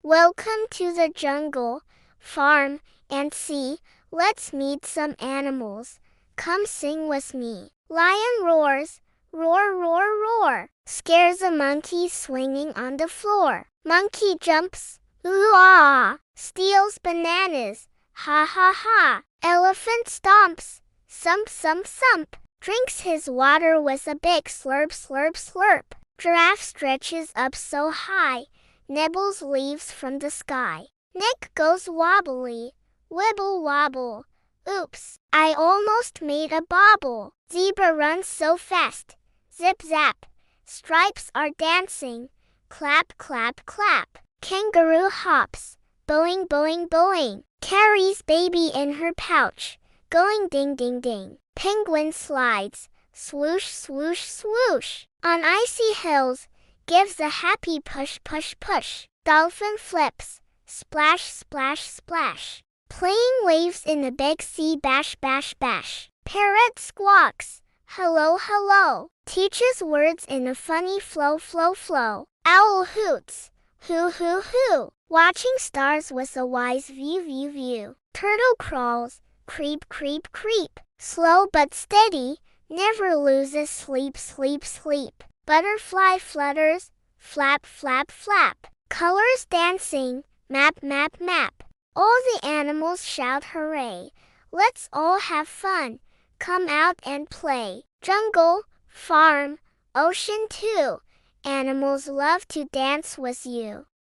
Welcome to the jungle, farm, and sea. Let's meet some animals. Come sing with me. Lion roars, roar, roar, roar. Scares a monkey swinging on the floor. Monkey jumps, ooh-ah. Steals bananas, ha ha ha. Elephant stomps, sump, sump, sump. Drinks his water with a big slurp, slurp, slurp. Giraffe stretches up so high, nibbles leaves from the sky. Nick goes wobbly, wibble wobble. Oops, I almost made a bobble. Zebra runs so fast, zip zap. Stripes are dancing, clap, clap, clap. Kangaroo hops, boing, boing, boing. Carries baby in her pouch, going ding, ding, ding. Penguin slides, swoosh, swoosh, swoosh. On icy hills, gives a happy push, push, push. Dolphin flips, splash, splash, splash. Playing waves in the big sea, bash, bash, bash. Parrot squawks, hello, hello. Teaches words in a funny flow, flow, flow. Owl hoots, hoo, hoo, hoo. Watching stars with a wise view, view, view. Turtle crawls, creep, creep, creep. Slow but steady, never loses sleep, sleep, sleep. Butterfly flutters, flap, flap, flap. Colors dancing, map, map, map. All the animals shout hooray. Let's all have fun. Come out and play. Jungle, farm, ocean too. Animals love to dance with you.